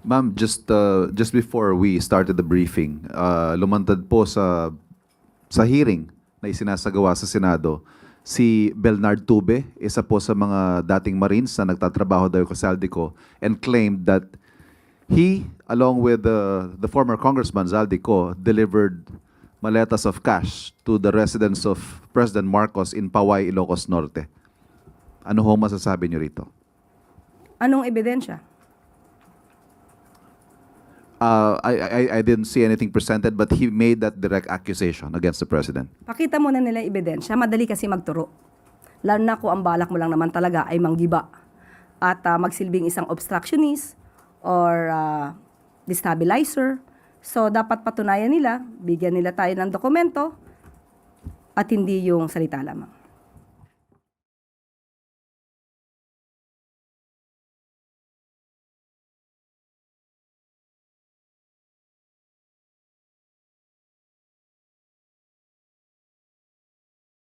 Ma'am, just before we started the briefing, lumantad po sa hearing na isinasagawa sa Senado, si Bernard Tube, isa po sa mga dating Marines na nagtatrabaho daw sa Zaldico, and claimed that he, along with the former Congressman Zaldico, delivered maletas of cash to the residence of President Marcos in Paway, Ilocos Norte. Ano ho masasabi niyo rito? Anong ebidensya? I didn't see anything presented, but he made that direct accusation against the president. Pakita mo na nila yung ebidensya. Madali kasi magturo. Lalo na kung ang balak mo lang naman talaga ay manggiba at magsilbing isang obstructionist or destabilizer. So, dapat patunayan nila, bigyan nila tayo ng dokumento at hindi yung salita lamang.